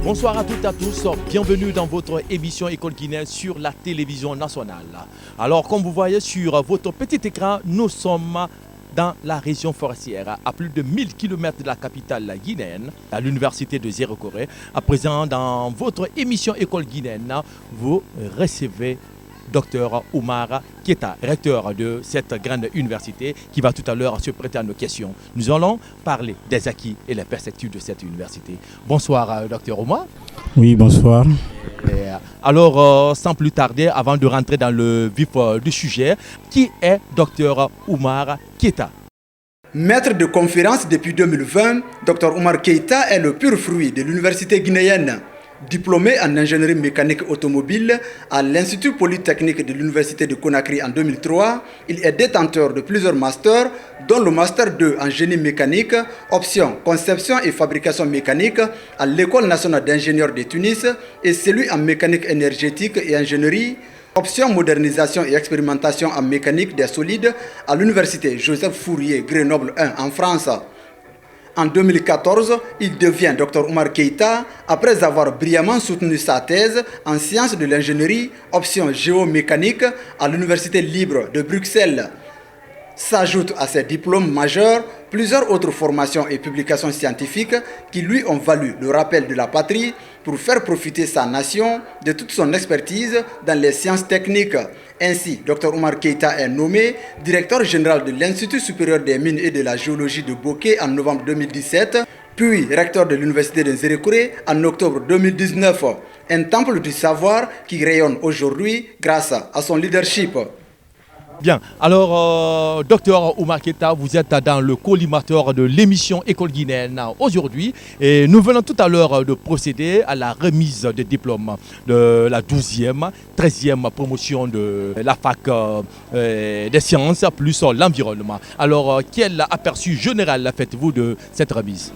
Bonsoir à toutes et à tous, bienvenue dans votre émission École Guinéenne sur la télévision nationale. Alors comme vous voyez sur votre petit écran, nous sommes dans la région forestière, à plus de 1000 km de la capitale guinéenne, à l'université de Zéro-Corée. À présent, dans votre émission École Guinéenne, vous recevez Dr Oumar Keita, recteur de cette grande université, qui va tout à l'heure se prêter à nos questions. Nous allons parler des acquis et les perspectives de cette université. Bonsoir, Dr Oumar. Oui, bonsoir. Alors, sans plus tarder, avant de rentrer dans le vif du sujet, qui est Dr Oumar Keita? Maître de conférence depuis 2020, Dr Oumar Keita est le pur fruit de l'université guinéenne. Diplômé en ingénierie mécanique automobile à l'Institut Polytechnique de l'Université de Conakry en 2003, il est détenteur de plusieurs masters, dont le Master 2 en génie mécanique, option conception et fabrication mécanique à l'École nationale d'ingénieurs de Tunis et celui en mécanique énergétique et ingénierie, option modernisation et expérimentation en mécanique des solides à l'Université Joseph Fourier Grenoble 1 en France. En 2014, il devient Dr Oumar Keita après avoir brillamment soutenu sa thèse en sciences de l'ingénierie, option géomécanique à l'Université libre de Bruxelles. S'ajoutent à ses diplômes majeurs plusieurs autres formations et publications scientifiques qui lui ont valu le rappel de la patrie pour faire profiter sa nation de toute son expertise dans les sciences techniques. Ainsi, Dr Oumar Keita est nommé directeur général de l'Institut supérieur des mines et de la géologie de Bokeh en novembre 2017, puis recteur de l'Université de Zéro-Corée en octobre 2019. Un temple du savoir qui rayonne aujourd'hui grâce à son leadership. Bien, alors Dr Oumar Keita, vous êtes dans le collimateur de l'émission École Guinéenne aujourd'hui et nous venons tout à l'heure de procéder à la remise des diplômes de la 12e, 13e promotion de la fac des sciences plus l'environnement. Alors quel aperçu général faites-vous de cette remise?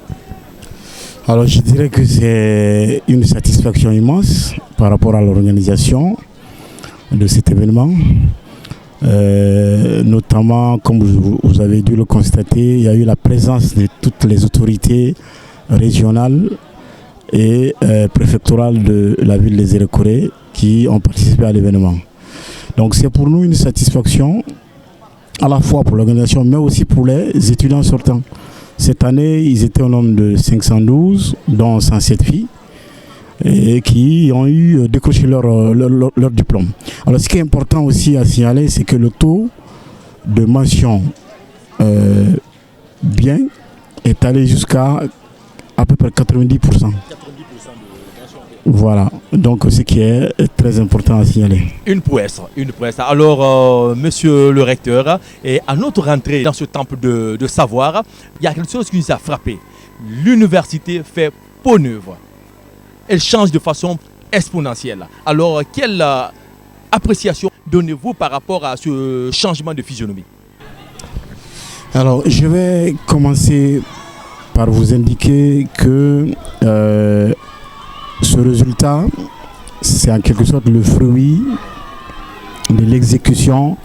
Alors je dirais que c'est une satisfaction immense par rapport à l'organisation de cet événement. Notamment, comme vous avez dû le constater, il y a eu la présence de toutes les autorités régionales et préfectorales de la ville de Zéro-Corée qui ont participé à l'événement. Donc c'est pour nous une satisfaction, à la fois pour l'organisation, mais aussi pour les étudiants sortants. Cette année, ils étaient au nombre de 512, dont 107 filles, et qui ont eu décroché leur diplôme. Alors ce qui est important aussi à signaler, c'est que le taux de mention bien est allé jusqu'à à peu près 90%. Voilà, donc ce qui est très important à signaler. Une prouesse. Alors, monsieur le recteur, et à notre rentrée dans ce temple de savoir, il y a quelque chose qui nous a frappé. L'université fait peau neuve. Elle change de façon exponentielle. Alors, quelle appréciation donnez-vous par rapport à ce changement de physionomie? Alors, je vais commencer par vous indiquer que ce résultat, c'est en quelque sorte le fruit de l'exécution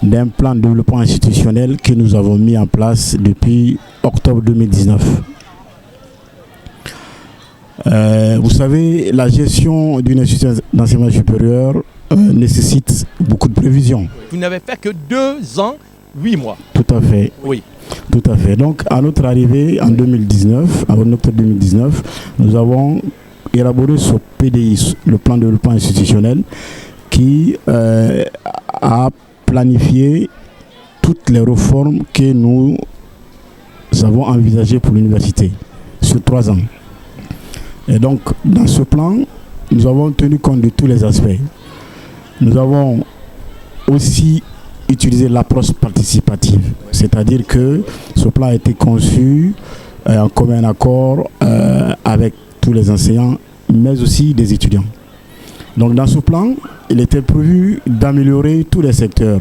d'un plan de développement institutionnel que nous avons mis en place depuis octobre 2019. Vous savez, la gestion d'une institution d'enseignement supérieur nécessite beaucoup de prévisions. Vous n'avez fait que 2 ans, 8 mois. Tout à fait. Oui. Tout à fait. Donc, à notre arrivée en 2019, en octobre 2019, nous avons élaboré ce PDI, le plan de développement institutionnel, qui a planifié toutes les réformes que nous avons envisagées pour l'université sur 3 ans. Et donc, dans ce plan, nous avons tenu compte de tous les aspects. Nous avons aussi utilisé l'approche participative, c'est-à-dire que ce plan a été conçu en commun accord avec tous les enseignants, mais aussi des étudiants. Donc, dans ce plan, il était prévu d'améliorer tous les secteurs,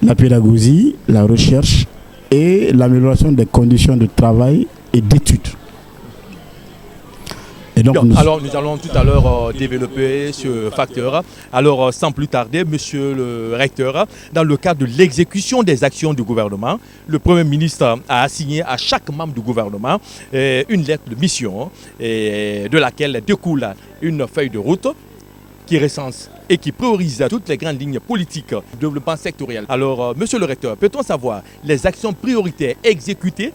la pédagogie, la recherche et l'amélioration des conditions de travail et d'études. Et donc, alors nous allons tout à l'heure développer ce facteur. Alors sans plus tarder, monsieur le recteur, dans le cadre de l'exécution des actions du gouvernement, le Premier ministre a assigné à chaque membre du gouvernement une lettre de mission de laquelle découle une feuille de route qui recense et qui priorise toutes les grandes lignes politiques de développement sectoriel. Alors, monsieur le recteur, peut-on savoir les actions prioritaires exécutées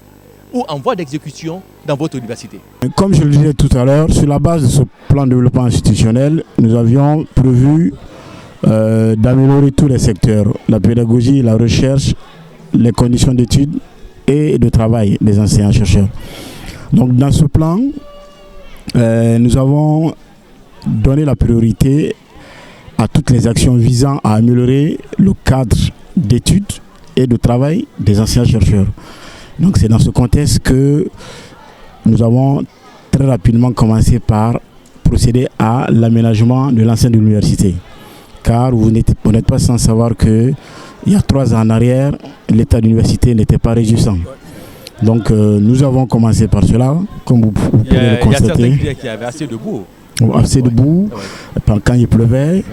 ou en voie d'exécution dans votre université? Comme je le disais tout à l'heure, sur la base de ce plan de développement institutionnel, nous avions prévu d'améliorer tous les secteurs, la pédagogie, la recherche, les conditions d'études et de travail des enseignants-chercheurs. Donc dans ce plan, nous avons donné la priorité à toutes les actions visant à améliorer le cadre d'études et de travail des enseignants-chercheurs. Donc c'est dans ce contexte que nous avons très rapidement commencé par procéder à l'aménagement de l'enceinte de l'université. Car vous n'êtes pas sans savoir qu'il y a 3 ans en arrière, l'état de l'université n'était pas réjouissant. Donc nous avons commencé par cela, comme vous pouvez le constater. Il y a certains qui avaient assez de boue. Assez de boue, quand il pleuvait.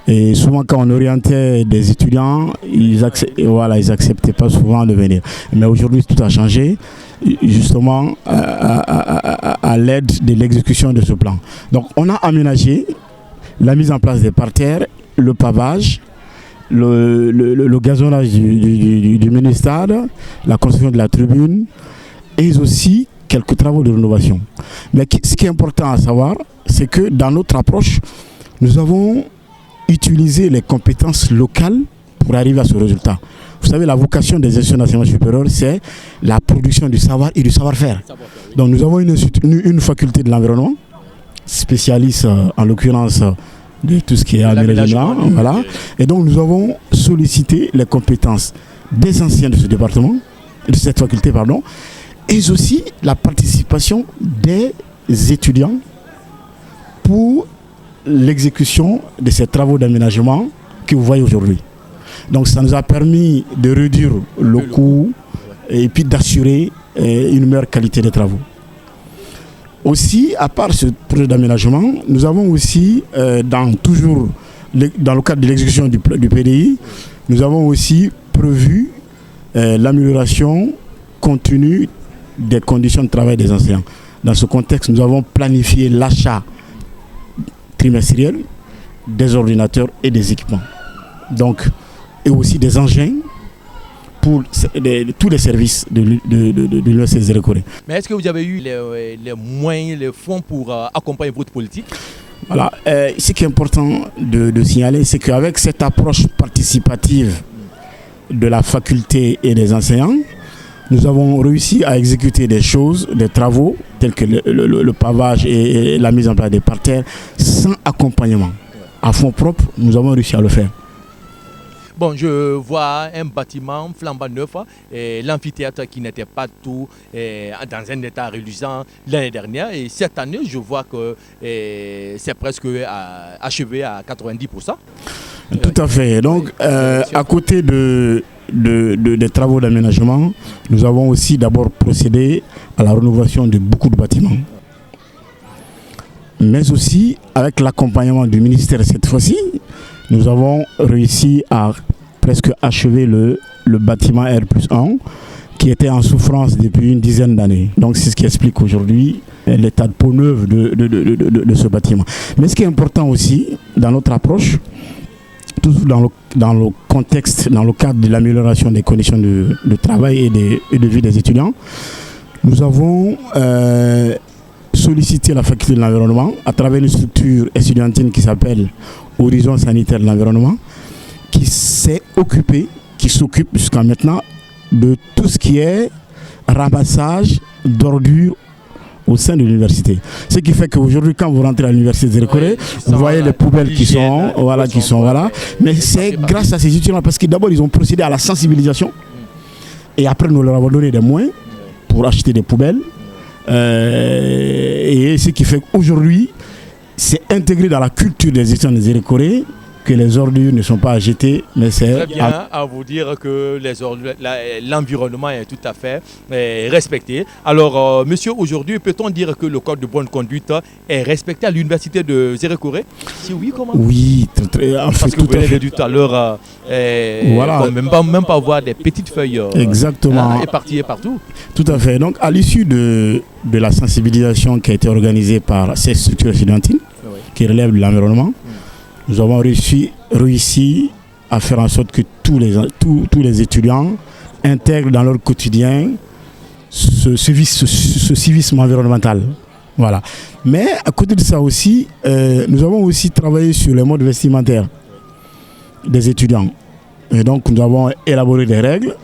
Et souvent quand on orientait des étudiants, ils n'acceptaient pas souvent de venir. Mais aujourd'hui tout a changé, justement à l'aide de l'exécution de ce plan. Donc on a aménagé la mise en place des parterres, le pavage, le gazonnage du mini-stade, la construction de la tribune et aussi quelques travaux de rénovation. Mais ce qui est important à savoir, c'est que dans notre approche, nous avons utilisé les compétences locales pour arriver à ce résultat. Vous savez, la vocation des institutions d'enseignement supérieur, c'est la production du savoir et du savoir-faire. Donc nous avons une faculté de l'environnement, spécialiste en l'occurrence de tout ce qui est aménagement. Voilà. Et donc nous avons sollicité les compétences des anciens de ce département, de cette faculté, pardon, et aussi la participation des étudiants pour l'exécution de ces travaux d'aménagement que vous voyez aujourd'hui. Donc ça nous a permis de réduire le coût et puis d'assurer une meilleure qualité des travaux. Aussi, à part ce projet d'aménagement, nous avons aussi, dans le cadre de l'exécution du PDI, nous avons aussi prévu l'amélioration continue des conditions de travail des enseignants. Dans ce contexte, nous avons planifié l'achat trimestriel des ordinateurs et des équipements. Donc, et aussi des engins pour tous les services de l'Université Zéro-Corée. Mais est-ce que vous avez eu les moyens, les fonds pour accompagner votre politique? Voilà. Ce qui est important de signaler, c'est qu'avec cette approche participative de la faculté et des enseignants, nous avons réussi à exécuter des choses, des travaux, tels que le pavage et la mise en place des parterres, sans accompagnement. À fonds propres, nous avons réussi à le faire. Bon, je vois un bâtiment flambant neuf, l'amphithéâtre qui n'était pas tout dans un état reluisant l'année dernière. Et cette année, je vois que c'est presque achevé à 90%. Tout à fait. Donc, à côté des travaux d'aménagement, nous avons aussi d'abord procédé à la rénovation de beaucoup de bâtiments. Mais aussi, avec l'accompagnement du ministère cette fois-ci, nous avons réussi à presque achever le bâtiment R+1 qui était en souffrance depuis une dizaine d'années. Donc c'est ce qui explique aujourd'hui l'état de peau neuve de ce bâtiment. Mais ce qui est important aussi dans notre approche, toujours dans le contexte, dans le cadre de l'amélioration des conditions de travail et de vie des étudiants, nous avons sollicité la faculté de l'environnement à travers une structure estudiantine qui s'appelle Horizon Sanitaire de l'Environnement, qui s'occupe jusqu'à maintenant de tout ce qui est ramassage d'ordures au sein de l'université. Ce qui fait qu'aujourd'hui, quand vous rentrez à l'université de Zéro-Corée, vous voyez les poubelles qui sont là. Mais c'est grâce à ces étudiants parce que d'abord, ils ont procédé à la sensibilisation et après, nous leur avons donné des moyens pour acheter des poubelles. Et ce qui fait qu'aujourd'hui, c'est intégré dans la culture des étudiants de Zéro-Corée que les ordures ne sont pas à jeter, mais c'est... Très bien à vous dire que l'environnement est tout à fait respecté. Alors, monsieur, aujourd'hui, peut-on dire que le code de bonne conduite est respecté à l'université de Zérekoré? Si oui, comment? Oui, en fait, parce que vous venez de dire tout à l'heure, voilà. même pas voir des petites feuilles exactement. éparpillées partout. Tout à fait. Donc, à l'issue de la sensibilisation qui a été organisée par ces structures étudiantines, oui, qui relèvent de l'environnement, nous avons réussi à faire en sorte que tous les étudiants intègrent dans leur quotidien ce civisme environnemental. Voilà. Mais à côté de ça aussi, nous avons aussi travaillé sur les modes vestimentaires des étudiants. Et donc nous avons élaboré des règles,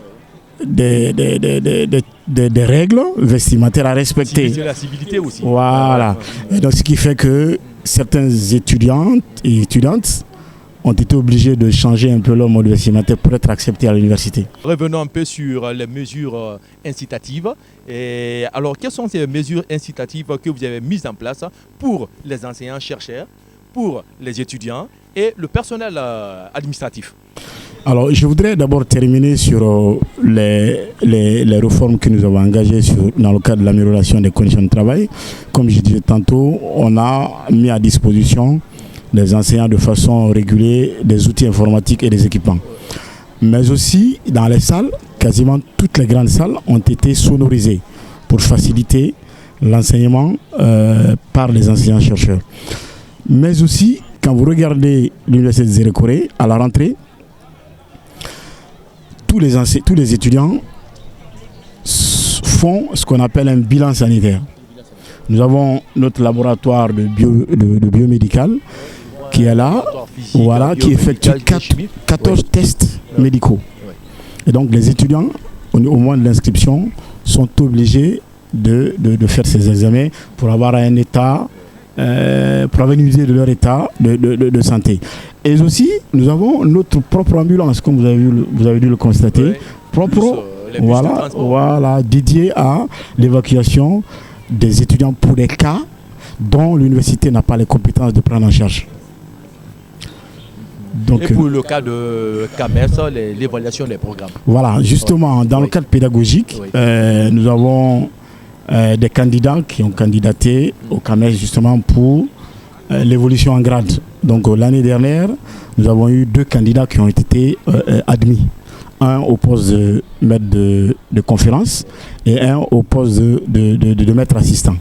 des règles vestimentaires à respecter. La civilité aussi. Voilà. Et donc ce qui fait que certains étudiants et étudiantes ont été obligés de changer un peu leur mode vestimentaire pour être acceptés à l'université. Revenons un peu sur les mesures incitatives. Et alors, quelles sont ces mesures incitatives que vous avez mises en place pour les enseignants-chercheurs, pour les étudiants et le personnel administratif? Alors, je voudrais d'abord terminer sur les réformes que nous avons engagées dans le cadre de l'amélioration des conditions de travail. Comme je disais tantôt, on a mis à disposition des enseignants de façon régulière des outils informatiques et des équipements. Mais aussi, dans les salles, quasiment toutes les grandes salles ont été sonorisées pour faciliter l'enseignement par les enseignants-chercheurs. Mais aussi, quand vous regardez l'université de Zérekoré, à la rentrée, tous les étudiants font ce qu'on appelle un bilan sanitaire. Nous avons notre laboratoire de biomédical qui est là, voilà, qui effectue 14 tests médicaux. Et donc les étudiants, au moment de l'inscription, sont obligés de faire ces examens pour avoir un état, pour avoir une idée de leur état de santé. Et aussi, nous avons notre propre ambulance, comme vous avez dû le constater, oui, propre, voilà, dédiée à l'évacuation des étudiants pour des cas dont l'université n'a pas les compétences de prendre en charge. Donc, et pour le cas de CAMES, l'évaluation des programmes. Voilà, justement, dans le cadre pédagogique, nous avons des candidats qui ont candidaté au CAMES justement pour l'évolution en grade. Donc l'année dernière, nous avons eu 2 candidats qui ont été admis. Un au poste de maître de conférence et un au poste de maître assistant.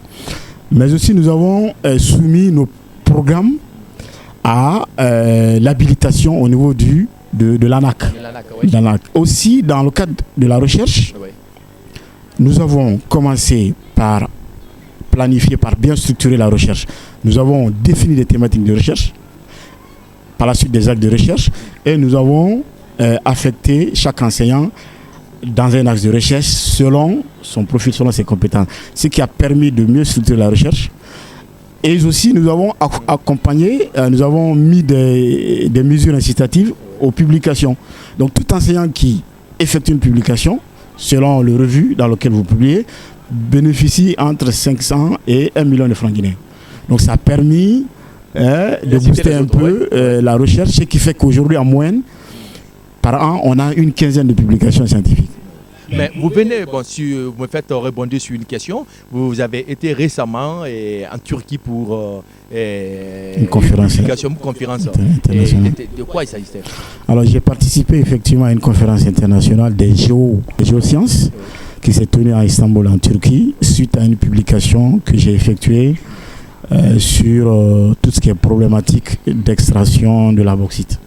Mais aussi nous avons soumis nos programmes à l'habilitation au niveau de l'ANAC. Oui. Aussi dans le cadre de la recherche, oui, nous avons commencé par planifier, par bien structurer la recherche. Nous avons défini des thématiques de recherche, par la suite des actes de recherche, et nous avons affecté chaque enseignant dans un axe de recherche selon son profil, selon ses compétences. Ce qui a permis de mieux structurer la recherche. Et aussi, nous avons accompagné, nous avons mis des mesures incitatives aux publications. Donc, tout enseignant qui effectue une publication, selon le revue dans lequel vous publiez, bénéficie entre 500 et 1 million de francs guinéens. Donc, ça a permis de booster un peu la recherche, ce qui fait qu'aujourd'hui, en moyenne, par an, on a une quinzaine de publications scientifiques. Mais vous venez, si vous me faites rebondir sur une question, vous avez été récemment en Turquie pour une conférence internationale. De quoi il s'agissait? Alors j'ai participé effectivement à une conférence internationale des géosciences qui s'est tenue à Istanbul en Turquie suite à une publication que j'ai effectuée sur tout ce qui est problématique d'extraction de la bauxite.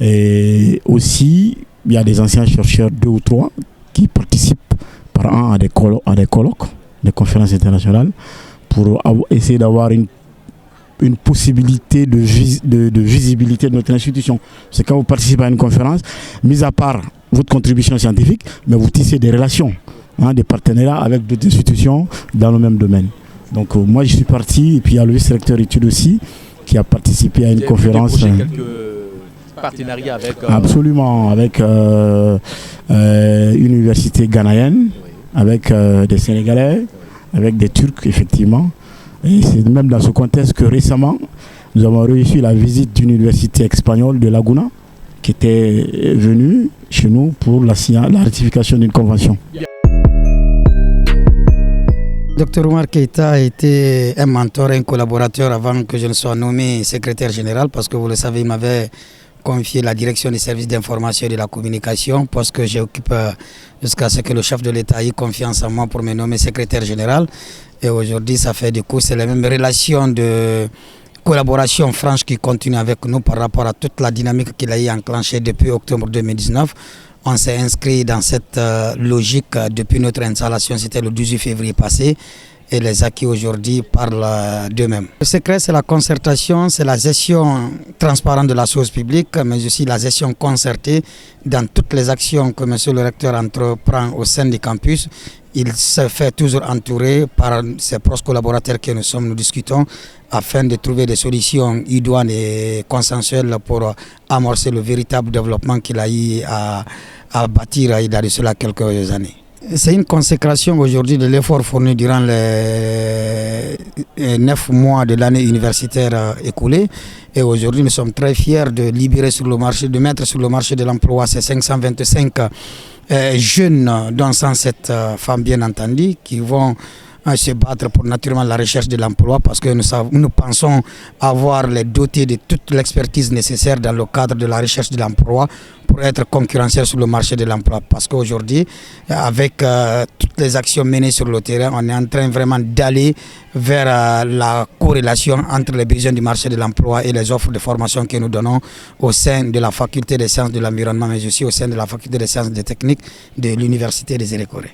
Et aussi, il y a des anciens chercheurs, 2 ou 3, qui participent par an à des colloques, des conférences internationales, pour essayer d'avoir une possibilité de visibilité de notre institution. C'est quand vous participez à une conférence, mis à part votre contribution scientifique, mais vous tissez des relations, des partenariats avec d'autres institutions dans le même domaine. Donc moi je suis parti, et puis il y a le vice-recteur études aussi, qui a participé à une conférence. Partenariat avec... Absolument, avec une université ghanéenne, avec des Sénégalais, avec des Turcs, effectivement. Et c'est même dans ce contexte que récemment, nous avons réussi la visite d'une université espagnole de Laguna qui était venue chez nous pour la ratification d'une convention. Dr Oumar Keïta a été un mentor, un collaborateur avant que je ne sois nommé secrétaire général parce que vous le savez, il m'avait confié la direction des services d'information et de la communication, poste que j'occupe jusqu'à ce que le chef de l'État ait confiance en moi pour me nommer secrétaire général. Et aujourd'hui, ça fait du coup, c'est la même relation de collaboration franche qui continue avec nous par rapport à toute la dynamique qu'il a enclenchée depuis octobre 2019. On s'est inscrit dans cette logique depuis notre installation, c'était le 18 février passé. Et les acquis aujourd'hui parlent d'eux-mêmes. Le secret, c'est la concertation, c'est la gestion transparente de la chose publique, mais aussi la gestion concertée dans toutes les actions que M. le recteur entreprend au sein du campus. Il se fait toujours entourer par ses proches collaborateurs que nous discutons afin de trouver des solutions idoines et consensuelles pour amorcer le véritable développement qu'il a eu à bâtir il y a de cela quelques années. C'est une consécration aujourd'hui de l'effort fourni durant les 9 mois de l'année universitaire écoulée. Et aujourd'hui, nous sommes très fiers de libérer sur le marché, de mettre sur le marché de l'emploi ces 525 jeunes, dont 107 femmes bien entendu, qui vont se battre pour naturellement la recherche de l'emploi parce que nous pensons avoir les dotés de toute l'expertise nécessaire dans le cadre de la recherche de l'emploi pour être concurrentiel sur le marché de l'emploi. Parce qu'aujourd'hui, avec toutes les actions menées sur le terrain, on est en train vraiment d'aller vers la corrélation entre les besoins du marché de l'emploi et les offres de formation que nous donnons au sein de la faculté des sciences de l'environnement, mais aussi au sein de la faculté des sciences et techniques de l'université des Élécorés.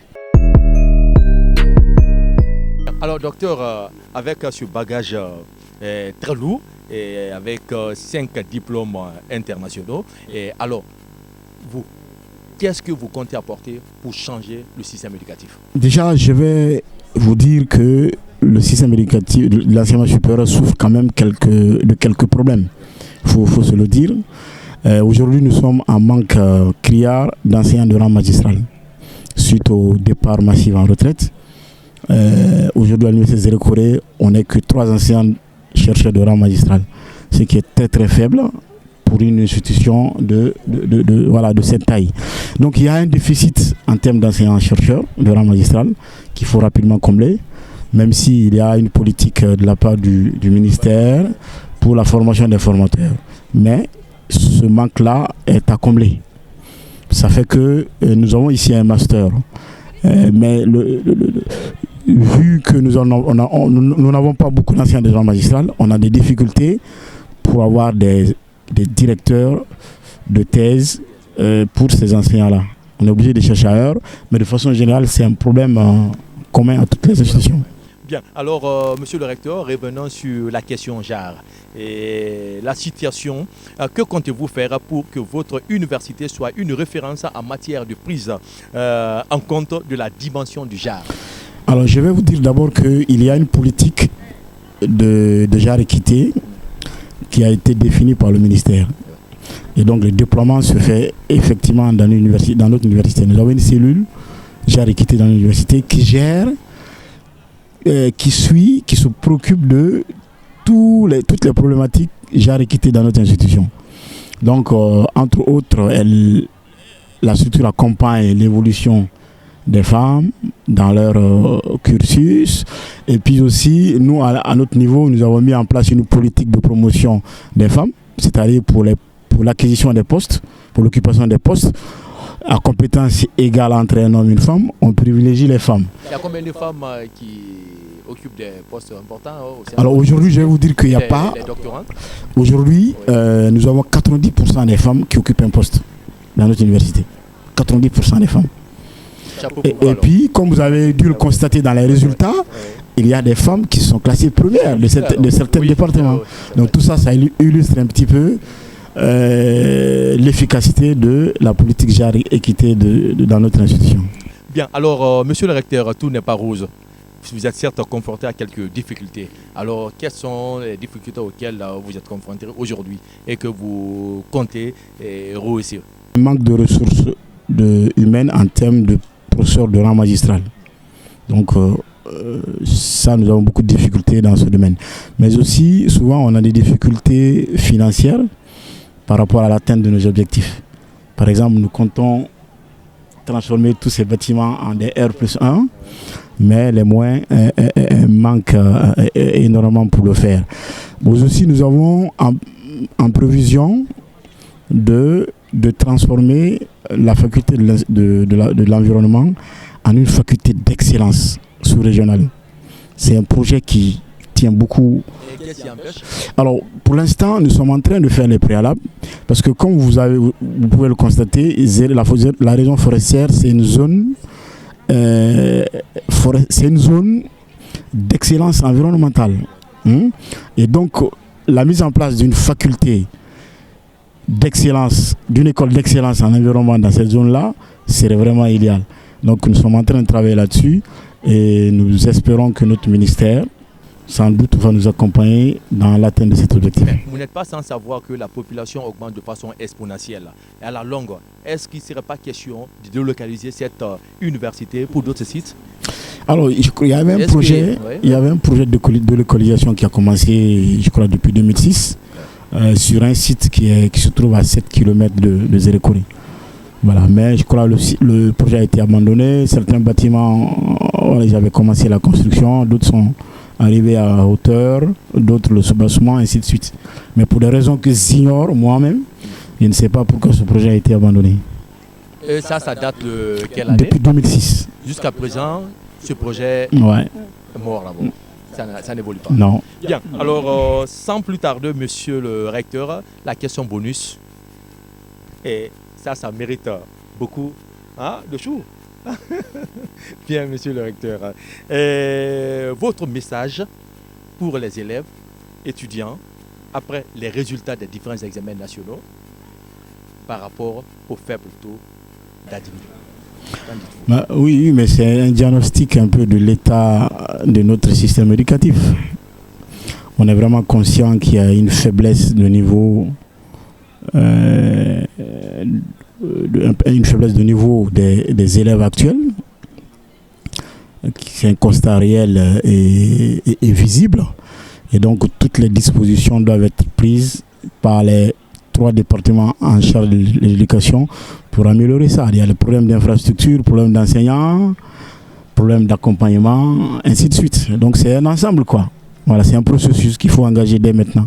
Alors docteur, avec ce bagage très lourd et avec 5 diplômes internationaux, alors vous, qu'est-ce que vous comptez apporter pour changer le système éducatif? Déjà, je vais vous dire que le système éducatif de l'enseignement supérieur souffre quand même de quelques problèmes. Il faut se le dire. Aujourd'hui, nous sommes en manque criard d'enseignants de rang magistral suite au départ massif en retraite. Aujourd'hui à l'université des Élécorés, on n'est que 3 enseignants chercheurs de rang magistral, ce qui est très très faible pour une institution de cette taille. Donc il y a un déficit en termes d'enseignants chercheurs de rang magistral qu'il faut rapidement combler, même s'il y a une politique de la part du ministère pour la formation des formateurs. Mais ce manque-là est à combler. Ça fait que nous avons ici un master, mais vu que nous n'avons pas beaucoup d'enseignants de rang magistral, on a des difficultés pour avoir des directeurs de thèse pour ces enseignants-là. On est obligé de chercher ailleurs, mais de façon générale, c'est un problème commun à toutes les institutions. Bien, alors monsieur le recteur, revenons sur la question JAR et la situation. Que comptez-vous faire pour que votre université soit une référence en matière de prise en compte de la dimension du JAR? Alors je vais vous dire d'abord qu'il y a une politique de JAR équité qui a été définie par le ministère. Et donc le déploiement se fait effectivement dans notre université. Nous avons une cellule JAR équité dans l'université qui gère, qui se préoccupe de toutes les problématiques JAR équité dans notre institution. Donc entre autres, la structure accompagne l'évolution des femmes dans leur cursus, et puis aussi nous à notre niveau nous avons mis en place une politique de promotion des femmes, c'est-à-dire pour l'acquisition des postes, pour l'occupation des postes à compétences égales entre un homme et une femme, on privilégie les femmes. Il y a combien de femmes qui occupent des postes importants Alors aujourd'hui je vais vous dire qu'il n'y a pas les doctorantes. Aujourd'hui nous avons 90% des femmes qui occupent un poste dans notre université. 90% des femmes. Et puis, comme vous avez dû le constater dans les résultats, il y a des femmes qui sont classées premières de certains départements. Donc tout ça, ça illustre un petit peu l'efficacité de la politique JAR équité dans notre institution. Bien, alors, monsieur le recteur, tout n'est pas rose. Vous êtes certes confronté à quelques difficultés. Alors, quelles sont les difficultés auxquelles vous êtes confronté aujourd'hui et que vous comptez réussir? Un manque de ressources humaines en termes de professeurs de rang magistral. Donc ça, nous avons beaucoup de difficultés dans ce domaine. Mais aussi, souvent, on a des difficultés financières par rapport à l'atteinte de nos objectifs. Par exemple, nous comptons transformer tous ces bâtiments en des R+1, mais les moyens manquent énormément pour le faire. Mais aussi, nous avons en prévision de transformer la faculté de l'environnement en une faculté d'excellence sous-régionale. C'est un projet qui tient beaucoup. Et qu'est-ce qui empêche? Alors, pour l'instant, nous sommes en train de faire les préalables, parce que comme vous pouvez le constater, la région forestière, c'est une zone, d'excellence environnementale. Et donc, la mise en place d'une faculté d'excellence, d'une école d'excellence en environnement dans cette zone-là, serait vraiment idéal. Donc, nous sommes en train de travailler là-dessus et nous espérons que notre ministère, sans doute, va nous accompagner dans l'atteinte de cet objectif. Mais vous n'êtes pas sans savoir que la population augmente de façon exponentielle. Et à la longue, est-ce qu'il ne serait pas question de délocaliser cette université pour d'autres sites? Alors, il y avait un projet, de localisation qui a commencé, je crois, depuis 2006, sur un site qui se trouve à 7 km de Zérékoré. Voilà, mais je crois que le projet a été abandonné. Certains bâtiments, ils avaient commencé la construction, d'autres sont arrivés à hauteur, d'autres le soubassement, ainsi de suite. Mais pour des raisons que j'ignore moi-même, je ne sais pas pourquoi ce projet a été abandonné. Et ça date de quelle année? Depuis 2006. Jusqu'à présent, ce projet est mort là-bas. Ça n'évolue pas. Non. Bien, alors sans plus tarder, monsieur le recteur, la question bonus. Et ça mérite beaucoup de choux. Bien, monsieur le recteur. Votre message pour les élèves, étudiants, après les résultats des différents examens nationaux, par rapport au faible taux d'admission. Oui, mais c'est un diagnostic un peu de l'état de notre système éducatif. On est vraiment conscient qu'il y a une faiblesse de niveau des élèves actuels. C'est un constat réel et visible. Et donc, toutes les dispositions doivent être prises par les 3 départements en charge de l'éducation pour améliorer ça. Il y a le problème d'infrastructure, le problème d'enseignants, problème d'accompagnement, ainsi de suite. Donc, c'est un ensemble, quoi. Voilà, c'est un processus qu'il faut engager dès maintenant.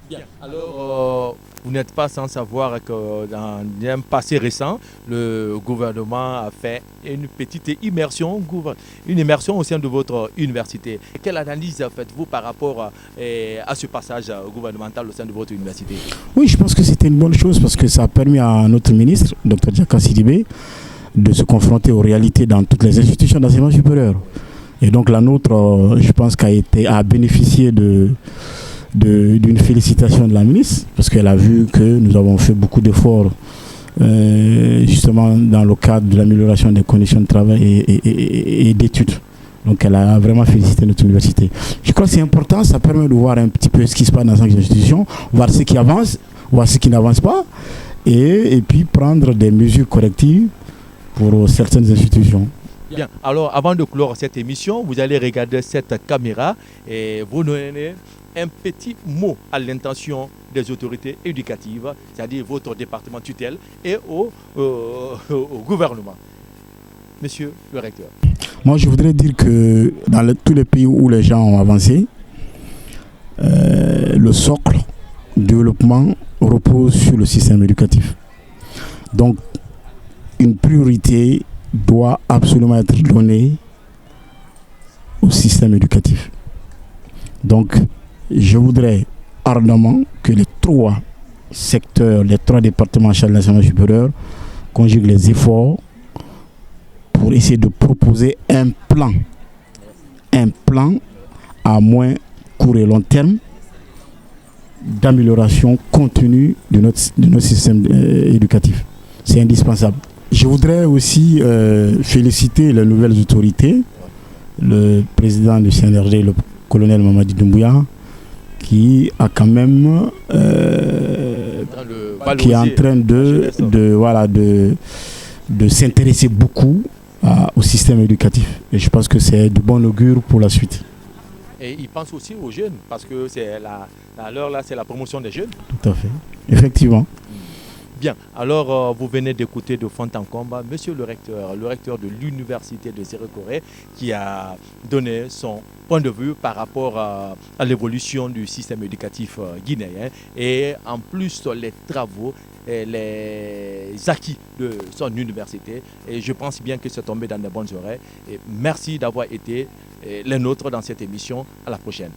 Bien. Alors, vous n'êtes pas sans savoir que dans un passé récent, le gouvernement a fait une petite immersion au sein de votre université. Quelle analyse faites-vous par rapport à ce passage gouvernemental au sein de votre université? Oui, je pense que c'était une bonne chose parce que ça a permis à notre ministre, Dr Diaka Sidibé, de se confronter aux réalités dans toutes les institutions d'enseignement supérieur. Et donc la nôtre, je pense a bénéficié d'une félicitation de la ministre, parce qu'elle a vu que nous avons fait beaucoup d'efforts justement dans le cadre de l'amélioration des conditions de travail et d'études. Donc elle a vraiment félicité notre université. Je crois que c'est important, ça permet de voir un petit peu ce qui se passe dans chaque institution, voir ce qui avance, voir ce qui n'avance pas, et puis prendre des mesures correctives pour certaines institutions. Bien, alors avant de clore cette émission, vous allez regarder cette caméra et vous donnez un petit mot à l'intention des autorités éducatives, c'est-à-dire votre département tutelle et au gouvernement. Monsieur le recteur. Moi, je voudrais dire que dans tous les pays où les gens ont avancé, le socle du développement repose sur le système éducatif. Donc, une priorité doit absolument être donnée au système éducatif. Donc, je voudrais ardemment que les 3 secteurs, les 3 départements chargés de l'enseignement supérieur conjuguent les efforts pour essayer de proposer un plan à moins court et long terme d'amélioration continue de notre système éducatif. C'est indispensable. Je voudrais aussi féliciter les nouvelles autorités, le président du CNRD, le colonel Mamadi Doumbouya, qui a quand même qui est en train de s'intéresser beaucoup au système éducatif. Et je pense que c'est de bon augure pour la suite. Et il pense aussi aux jeunes, parce que c'est à l'heure là, c'est la promotion des jeunes. Tout à fait. Effectivement. Bien, alors vous venez d'écouter de fond en comble monsieur le recteur de l'université de Zéro-Corée, qui a donné son point de vue par rapport à l'évolution du système éducatif guinéen et en plus les travaux et les acquis de son université. Et je pense bien que c'est tombé dans de bonnes oreilles. Et merci d'avoir été les nôtres dans cette émission. À la prochaine.